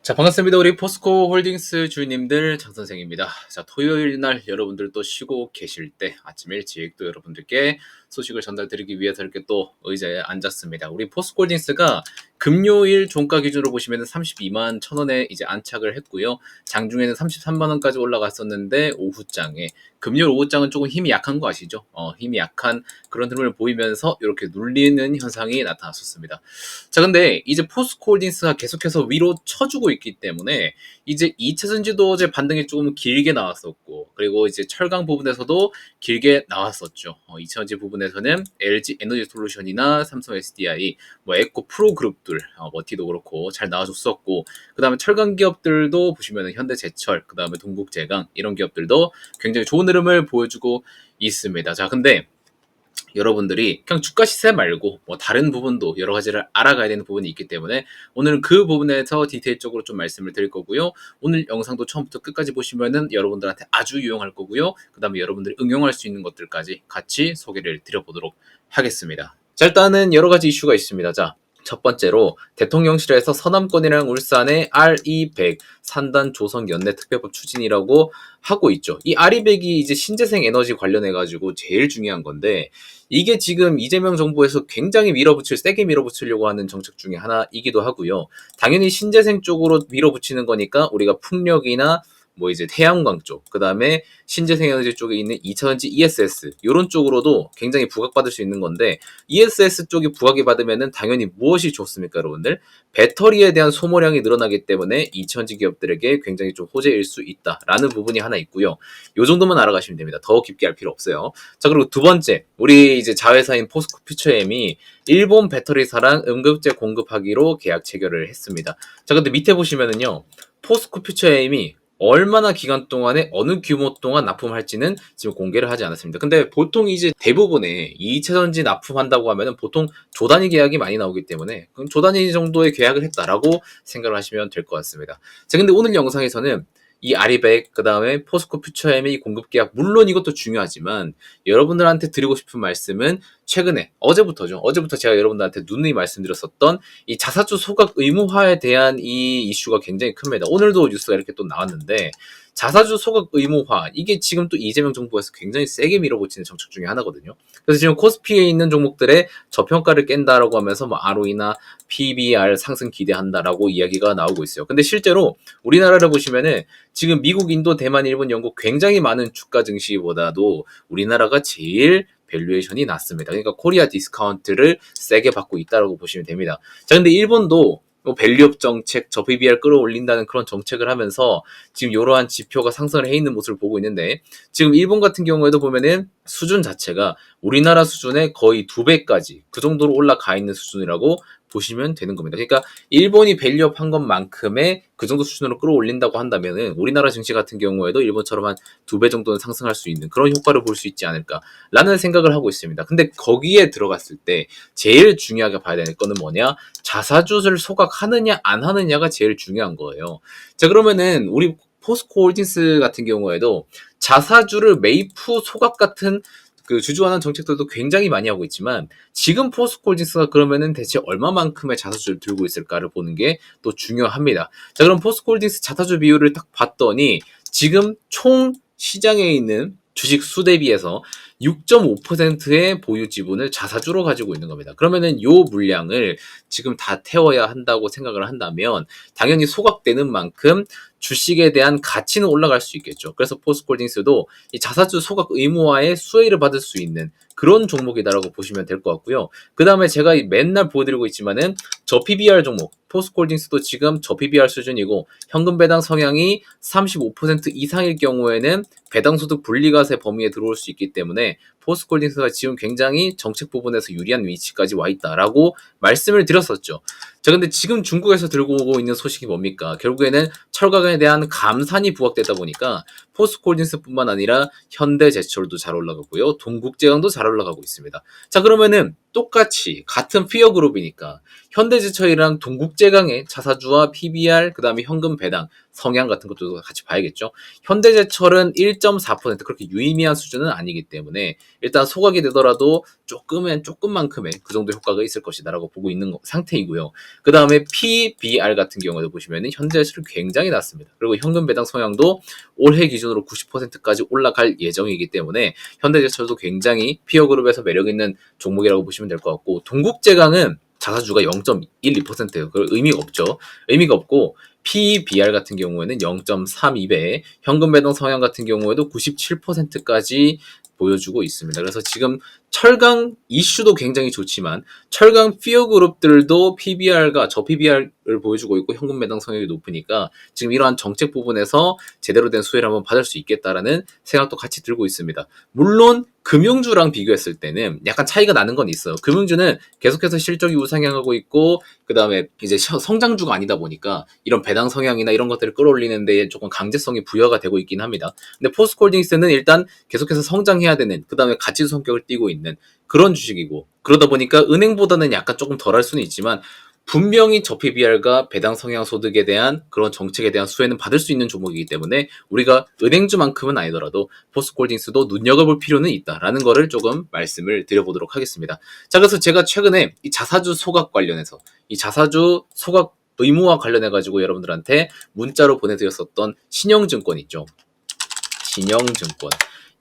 자, 반갑습니다. 우리 포스코 홀딩스 주인님들 장선생입니다. 자, 토요일 날 여러분들 또 쉬고 계실 때 아침 일찍 또 여러분들께 소식을 전달드리기 위해서 이렇게 또 의자에 앉았습니다. 우리 포스코 홀딩스가 금요일 종가 기준으로 보시면 32만 1,000원에 이제 안착을 했고요. 장중에는 33만 원까지 올라갔었는데 오후장에 금요일 오후장은 조금 힘이 약한 거 아시죠? 힘이 약한 그런 흐름을 보이면서 이렇게 눌리는 현상이 나타났었습니다. 자, 근데 이제 포스코 홀딩스가 계속해서 위로 쳐주고 있기 때문에 이제 2차전지도 어제 반등이 조금 길게 나왔었고, 그리고 이제 철강 부분에서도 길게 나왔었죠. 2차전지 부분에서는 LG 에너지 솔루션이나 삼성 SDI, 뭐 에코 프로 그룹들, 머티도 그렇고 잘 나와줬었고, 그 다음에 철강 기업들도 보시면은 현대제철, 그 다음에 동국제강 이런 기업들도 굉장히 좋은 흐름을 보여주고 있습니다. 자, 근데 여러분들이 그냥 주가 시세 말고 뭐 다른 부분도 여러 가지를 알아가야 되는 부분이 있기 때문에 오늘은 그 부분에서 디테일적으로 좀 말씀을 드릴 거고요. 오늘 영상도 처음부터 끝까지 보시면은 여러분들한테 아주 유용할 거고요. 그 다음에 여러분들이 응용할 수 있는 것들까지 같이 소개를 드려보도록 하겠습니다. 자, 일단은 여러 가지 이슈가 있습니다. 자, 첫 번째로 대통령실에서 서남권이랑 울산의 RE100 산단 조성 연내 특별법 추진이라고 하고 있죠. 이 RE100이 이제 신재생 에너지 관련해 가지고 제일 중요한 건데, 이게 지금 이재명 정부에서 굉장히 세게 밀어붙이려고 하는 정책 중에 하나이기도 하고요. 당연히 신재생 쪽으로 밀어붙이는 거니까 우리가 풍력이나 뭐 이제 태양광 쪽, 그 다음에 신재생 에너지 쪽에 있는 2차전지 ESS 이런 쪽으로도 굉장히 부각받을 수 있는 건데, ESS 쪽이 부각이 받으면은 당연히 무엇이 좋습니까, 여러분들? 배터리에 대한 소모량이 늘어나기 때문에 2차전지 기업들에게 굉장히 좀 호재일 수 있다라는 부분이 하나 있고요. 요 정도만 알아가시면 됩니다. 더 깊게 할 필요 없어요. 자, 그리고 두 번째, 우리 이제 자회사인 포스코 퓨처엠이 일본 배터리사랑 응급제 공급하기로 계약 체결을 했습니다. 자, 근데 밑에 보시면은요, 포스코 퓨처엠이 얼마나 기간 동안에 어느 규모 동안 납품할지는 지금 공개를 하지 않았습니다. 근데 보통 이제 대부분의 2차전지 납품한다고 하면은 보통 조단위 계약이 많이 나오기 때문에 그럼 조단위 정도의 계약을 했다라고 생각을 하시면 될 것 같습니다. 자, 근데 오늘 영상에서는 이 아리백, 그 다음에 포스코 퓨처엠의 공급 계약, 물론 이것도 중요하지만 여러분들한테 드리고 싶은 말씀은 최근에 어제부터 제가 여러분들한테 누누이 말씀드렸었던 이 자사주 소각 의무화에 대한 이 이슈가 굉장히 큽니다. 오늘도 뉴스가 이렇게 또 나왔는데, 자사주 소각 의무화, 이게 지금 또 이재명 정부에서 굉장히 세게 밀어붙이는 정책 중에 하나거든요. 그래서 지금 코스피에 있는 종목들의 저평가를 깬다라고 하면서 뭐 ROE나 PBR 상승 기대한다라고 이야기가 나오고 있어요. 근데 실제로 우리나라를 보시면은 지금 미국, 인도, 대만, 일본, 영국 굉장히 많은 주가 증시보다도 우리나라가 제일 밸류에이션이 낮습니다. 그러니까 코리아 디스카운트를 세게 받고 있다고 보시면 됩니다. 자, 근데 일본도 밸류업 정책, 저 PBR 끌어올린다는 그런 정책을 하면서 지금 이러한 지표가 상승을 해 있는 모습을 보고 있는데, 지금 일본 같은 경우에도 보면은 수준 자체가 우리나라 수준의 거의 2배까지 그 정도로 올라가 있는 수준이라고 보시면 되는 겁니다. 그러니까 일본이 밸류업 한 것만큼의 그 정도 수준으로 끌어올린다고 한다면은 우리나라 증시 같은 경우에도 일본처럼 한 2배 정도는 상승할 수 있는 그런 효과를 볼 수 있지 않을까라는 생각을 하고 있습니다. 근데 거기에 들어갔을 때 제일 중요하게 봐야 되는 거는 뭐냐? 자사주를 소각하느냐 안 하느냐가 제일 중요한 거예요. 자, 그러면은 우리 포스코 홀딩스 같은 경우에도 자사주를 매입 후 소각 같은 그 주주환원 정책들도 굉장히 많이 하고 있지만, 지금 포스코 홀딩스가 그러면은 대체 얼마만큼의 자사주를 들고 있을까를 보는 게 또 중요합니다. 자, 그럼 포스코 홀딩스 자사주 비율을 딱 봤더니 지금 총 시장에 있는 주식 수 대비해서 6.5%의 보유 지분을 자사주로 가지고 있는 겁니다. 그러면은 요 물량을 지금 다 태워야 한다고 생각을 한다면 당연히 소각되는 만큼 주식에 대한 가치는 올라갈 수 있겠죠. 그래서 포스코홀딩스도 이 자사주 소각 의무화에 수혜를 받을 수 있는 그런 종목이다라고 보시면 될 것 같고요. 그 다음에 제가 맨날 보여드리고 있지만은 저 PBR 종목, 포스코홀딩스도 지금 저 PBR 수준이고 현금 배당 성향이 35% 이상일 경우에는 배당소득 분리과세 범위에 들어올 수 있기 때문에 포스코홀딩스가 지금 굉장히 정책 부분에서 유리한 위치까지 와 있다라고 말씀을 드렸었죠. 자, 근데 지금 중국에서 들고 오고 있는 소식이 뭡니까? 결국에는 철강에 대한 감산이 부각되다 보니까 포스코홀딩스뿐만 아니라 현대제철도 잘 올라가고요, 동국제강도 잘 올라가고 있습니다. 자, 그러면은 똑같이 같은 피어 그룹이니까 현대제철이랑 동국제강의 자사주와 PBR, 그 다음에 현금 배당 성향 같은 것도 같이 봐야겠죠. 현대제철은 1.4% 그렇게 유의미한 수준은 아니기 때문에 일단 소각이 되더라도 조금만큼의 그 정도 효과가 있을 것이다라고 보고 있는 상태이고요. 그 다음에 PBR 같은 경우에도 보시면은 현재수를 굉장히 낮습니다. 그리고 현금 배당 성향도 올해 기준으로 90%까지 올라갈 예정이기 때문에 현대제철도 굉장히 피어그룹에서 매력 있는 종목이라고 보시면 될 것 같고, 동국제강은 자사주가 0.12%예요. 그 의미가 없죠. 의미가 없고, PBR 같은 경우에는 0.32배, 현금 배당 성향 같은 경우에도 97%까지 보여주고 있습니다. 그래서 지금 철강 이슈도 굉장히 좋지만 철강 피어 그룹들도 PBR과 저 PBR을 보여주고 있고 현금 배당 성향이 높으니까 지금 이러한 정책 부분에서 제대로 된 수혜를 한번 받을 수 있겠다라는 생각도 같이 들고 있습니다. 물론 금융주랑 비교했을 때는 약간 차이가 나는 건 있어요. 금융주는 계속해서 실적이 우상향하고 있고, 그 다음에 이제 성장주가 아니다 보니까 이런 배당 성향이나 이런 것들을 끌어올리는 데 조금 강제성이 부여가 되고 있긴 합니다. 근데 포스코홀딩스는 일단 계속해서 성장해야 되는, 그 다음에 가치주 성격을 띠고 있는 그런 주식이고, 그러다 보니까 은행보다는 약간 조금 덜할 수는 있지만 분명히 저 PBR과 배당 성향 소득에 대한 그런 정책에 대한 수혜는 받을 수 있는 종목이기 때문에 우리가 은행주만큼은 아니더라도 포스코홀딩스도 눈여겨볼 필요는 있다라는 거를 조금 말씀을 드려보도록 하겠습니다. 자, 그래서 제가 최근에 이 자사주 소각 관련해서 이 자사주 소각 의무와 관련해가지고 여러분들한테 문자로 보내드렸었던 신영증권 있죠. 신영증권.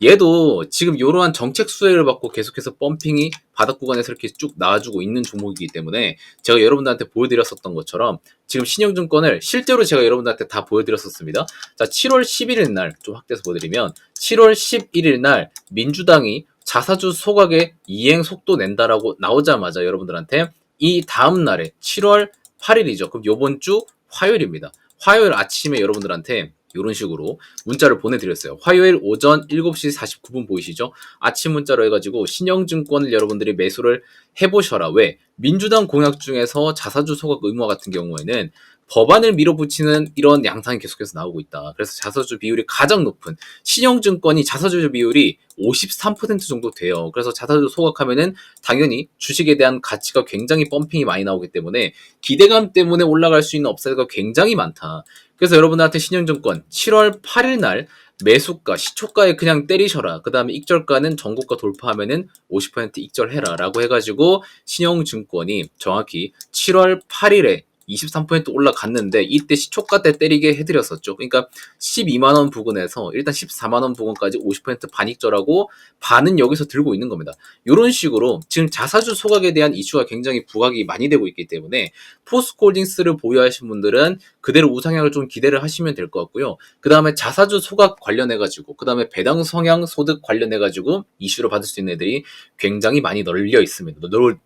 얘도 지금 이러한 정책 수혜를 받고 계속해서 펌핑이 바닥 구간에서 이렇게 쭉 나와주고 있는 종목이기 때문에 제가 여러분들한테 보여드렸었던 것처럼 지금 신영증권을 실제로 제가 여러분들한테 다 보여드렸었습니다. 자, 7월 11일 날 좀 확대해서 보여드리면 7월 11일 날 민주당이 자사주 소각에 이행 속도 낸다라고 나오자마자 여러분들한테 이 다음 날에 7월 8일이죠. 그럼 요번 주 화요일입니다. 화요일 아침에 여러분들한테 이런 식으로 문자를 보내드렸어요. 화요일 오전 7시 49분 보이시죠? 아침 문자로 해가지고 신영증권을 여러분들이 매수를 해보셔라. 왜? 민주당 공약 중에서 자사주 소각 의무화 같은 경우에는 법안을 밀어붙이는 이런 양상이 계속해서 나오고 있다. 그래서 자사주 비율이 가장 높은 신영증권이 자사주 비율이 53% 정도 돼요. 그래서 자사주 소각하면은 당연히 주식에 대한 가치가 굉장히 펌핑이 많이 나오기 때문에 기대감 때문에 올라갈 수 있는 업사이드가 굉장히 많다. 그래서 여러분들한테 신영증권 7월 8일 날 매수가, 시초가에 그냥 때리셔라. 그 다음에 익절가는 전고가 돌파하면은 50% 익절해라. 라고 해가지고 신영증권이 정확히 7월 8일에 23% 올라갔는데 이때 시초가 때 때리게 해드렸었죠. 그러니까 12만원 부근에서 일단 14만원 부근까지 50% 반익절하고 반은 여기서 들고 있는 겁니다. 이런 식으로 지금 자사주 소각에 대한 이슈가 굉장히 부각이 많이 되고 있기 때문에 포스코홀딩스를 보유하신 분들은 그대로 우상향을 좀 기대를 하시면 될 것 같고요. 그 다음에 자사주 소각 관련해가지고, 그 다음에 배당 성향 소득 관련해가지고 이슈를 받을 수 있는 애들이 굉장히 많이 널려 있습니다.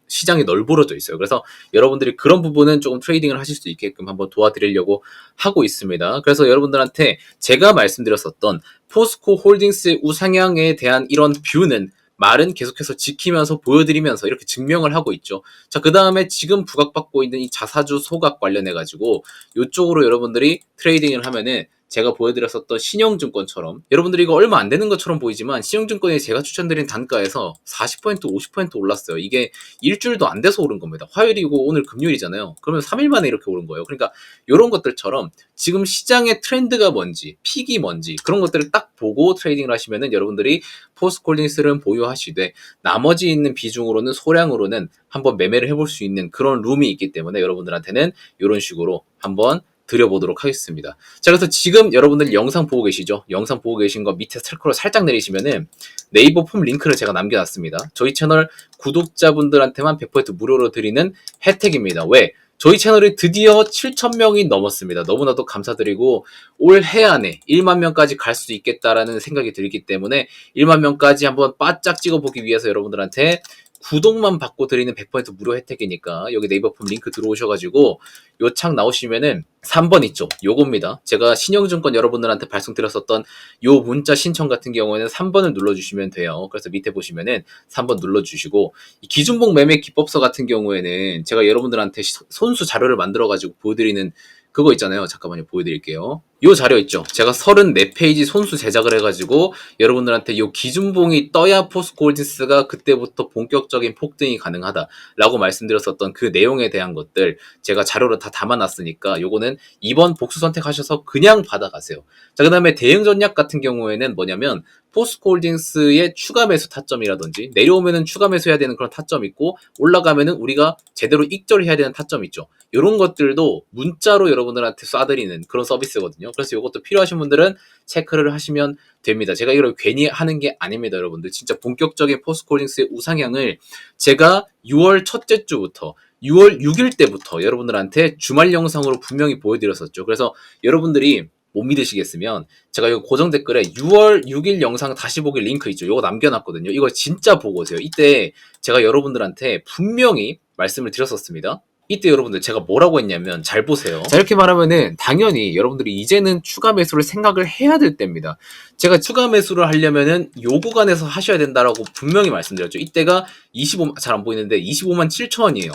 시장이 널브러져 있어요. 그래서 여러분들이 그런 부분은 조금 트레이딩을 하실 수 있게끔 한번 도와드리려고 하고 있습니다. 그래서 여러분들한테 제가 말씀드렸었던 포스코홀딩스의 우상향에 대한 이런 뷰는 말은 계속해서 지키면서 보여드리면서 이렇게 증명을 하고 있죠. 자, 그 다음에 지금 부각받고 있는 이 자사주 소각 관련해가지고 이쪽으로 여러분들이 트레이딩을 하면은 제가 보여드렸었던 신영증권처럼 여러분들이 이거 얼마 안 되는 것처럼 보이지만 신영증권이 제가 추천드린 단가에서 40% 50% 올랐어요. 이게 일주일도 안 돼서 오른 겁니다. 화요일이고 오늘 금요일이잖아요. 그러면 3일 만에 이렇게 오른 거예요. 그러니까 이런 것들처럼 지금 시장의 트렌드가 뭔지, 픽이 뭔지 그런 것들을 딱 보고 트레이딩을 하시면은 여러분들이 포스코홀딩스를 보유하시되 나머지 있는 비중으로는 소량으로는 한번 매매를 해볼 수 있는 그런 룸이 있기 때문에 여러분들한테는 이런 식으로 한번 드려보도록 하겠습니다. 자, 그래서 지금 여러분들 영상 보고 계시죠? 영상 보고 계신 거 밑에 스크롤 살짝 내리시면은 네이버 폼 링크를 제가 남겨놨습니다. 저희 채널 구독자분들한테만 100% 무료로 드리는 혜택입니다. 왜? 저희 채널이 드디어 7,000명이 넘었습니다. 너무나도 감사드리고 올해 안에 1만 명까지 갈 수 있겠다라는 생각이 들기 때문에 1만 명까지 한번 바짝 찍어보기 위해서 여러분들한테 구독만 받고 드리는 100% 무료 혜택이니까 여기 네이버 폼 링크 들어오셔가지고 요 창 나오시면은 3번 있죠. 요겁니다. 제가 신영증권 여러분들한테 발송드렸었던 요 문자 신청 같은 경우에는 3번을 눌러주시면 돼요. 그래서 밑에 보시면은 3번 눌러주시고 이 기준봉 매매 기법서 같은 경우에는 제가 여러분들한테 손수 자료를 만들어가지고 보여드리는 그거 있잖아요. 잠깐만요. 보여드릴게요. 요 자료 있죠. 제가 34페이지 손수 제작을 해가지고 여러분들한테 요 기준봉이 떠야 포스코홀딩스가 그때부터 본격적인 폭등이 가능하다라고 말씀드렸었던 그 내용에 대한 것들 제가 자료로 다 담아놨으니까 요거는 2번 복수 선택하셔서 그냥 받아가세요. 자, 그 다음에 대응 전략 같은 경우에는 뭐냐면 포스코홀딩스의 추가 매수 타점이라든지 내려오면은 추가 매수해야 되는 그런 타점 있고 올라가면은 우리가 제대로 익절해야 되는 타점 있죠. 이런 것들도 문자로 여러분들한테 쏴드리는 그런 서비스거든요. 그래서 이것도 필요하신 분들은 체크를 하시면 됩니다. 제가 이걸 괜히 하는 게 아닙니다, 여러분들. 진짜 본격적인 포스코홀딩스의 우상향을 제가 6월 첫째 주부터 6월 6일 때부터 여러분들한테 주말 영상으로 분명히 보여드렸었죠. 그래서 여러분들이 못 믿으시겠으면 제가 이거 고정 댓글에 6월 6일 영상 다시 보기 링크 있죠. 이거 남겨놨거든요. 이거 진짜 보고 오세요. 이때 제가 여러분들한테 분명히 말씀을 드렸었습니다. 이때 여러분들 제가 뭐라고 했냐면 잘 보세요. 자, 이렇게 말하면은 당연히 여러분들이 이제는 추가 매수를 생각을 해야 될 때입니다. 제가 추가 매수를 하려면은 요 구간에서 하셔야 된다라고 분명히 말씀드렸죠. 이때가 25만 잘 안 보이는데 25만 7천 원이에요.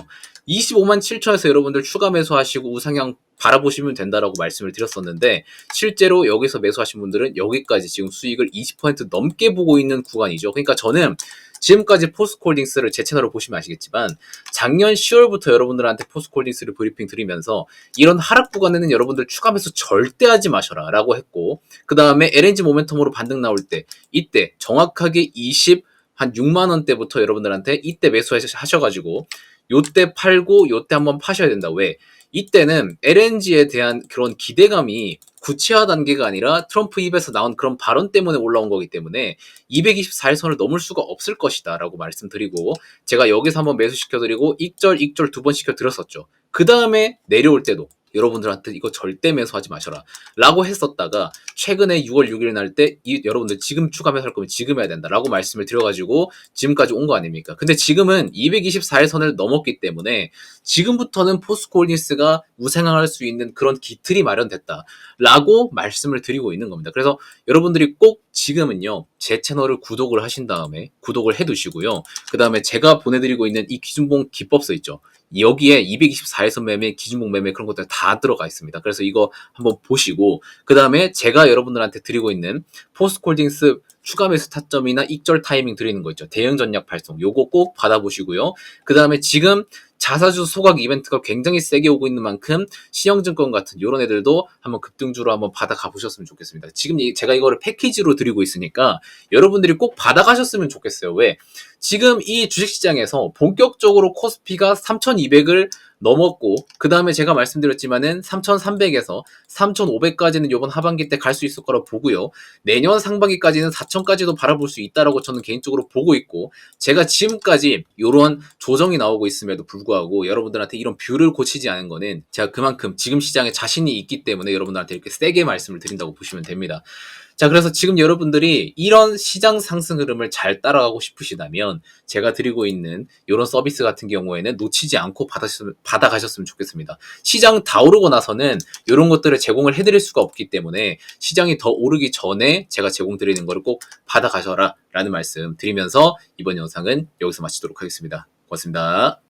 25만 7천에서 여러분들 추가 매수하시고 우상향 바라보시면 된다라고 말씀을 드렸었는데 실제로 여기서 매수하신 분들은 여기까지 지금 수익을 20% 넘게 보고 있는 구간이죠. 그러니까 저는 지금까지 포스코홀딩스를 제 채널을 보시면 아시겠지만 작년 10월부터 여러분들한테 포스코홀딩스를 브리핑 드리면서 이런 하락 구간에는 여러분들 추가 매수 절대 하지 마셔라 라고 했고 그 다음에 LNG 모멘텀으로 반등 나올 때 이때 정확하게 한 6만 원대부터 여러분들한테 이때 매수하셔가지고 요때 팔고 요때 한번 파셔야 된다. 왜? 이때는 LNG에 대한 그런 기대감이 구체화 단계가 아니라 트럼프 입에서 나온 그런 발언 때문에 올라온 거기 때문에 224일선을 넘을 수가 없을 것이다 라고 말씀드리고 제가 여기서 한번 매수시켜드리고 익절 두 번 시켜드렸었죠. 그 다음에 내려올 때도 여러분들한테 이거 절대 매수하지 마셔라 라고 했었다가 최근에 6월 6일 날 때 여러분들 지금 추가 매수할 거면 지금 해야 된다 라고 말씀을 드려가지고 지금까지 온 거 아닙니까? 근데 지금은 224일선을 넘었기 때문에 지금부터는 포스코홀딩스가 우상향할 수 있는 그런 기틀이 마련됐다 라고 말씀을 드리고 있는 겁니다. 그래서 여러분들이 꼭 지금은요 제 채널을 구독을 하신 다음에 구독을 해두시고요. 그 다음에 제가 보내드리고 있는 이 기준봉 기법서 있죠. 여기에 224일선 매매, 기준봉 매매 그런 것들 다 들어가 있습니다. 그래서 이거 한번 보시고 그 다음에 제가 여러분들한테 드리고 있는 포스코홀딩스 추가 매수 타점이나 익절 타이밍 드리는 거 있죠. 대응 전략 발송 요거 꼭 받아보시고요. 그 다음에 지금 자사주 소각 이벤트가 굉장히 세게 오고 있는 만큼 신영증권 같은 이런 애들도 한번 급등주로 한번 받아가 보셨으면 좋겠습니다. 지금 제가 이거를 패키지로 드리고 있으니까 여러분들이 꼭 받아가셨으면 좋겠어요. 왜? 지금 이 주식시장에서 본격적으로 코스피가 3200을 넘었고 그 다음에 제가 말씀드렸지만은 3300에서 3500까지는 이번 하반기 때 갈 수 있을 거라고 보고요. 내년 상반기까지는 4000까지도 바라볼 수 있다라고 저는 개인적으로 보고 있고 제가 지금까지 이런 조정이 나오고 있음에도 불구하고 여러분들한테 이런 뷰를 고치지 않은 거는 제가 그만큼 지금 시장에 자신이 있기 때문에 여러분들한테 이렇게 세게 말씀을 드린다고 보시면 됩니다. 자, 그래서 지금 여러분들이 이런 시장 상승 흐름을 잘 따라가고 싶으시다면 제가 드리고 있는 이런 서비스 같은 경우에는 놓치지 않고 받아가셨으면 좋겠습니다. 시장 다 오르고 나서는 이런 것들을 제공을 해드릴 수가 없기 때문에 시장이 더 오르기 전에 제가 제공드리는 거를 꼭 받아가셔라 라는 말씀 드리면서 이번 영상은 여기서 마치도록 하겠습니다. 고맙습니다.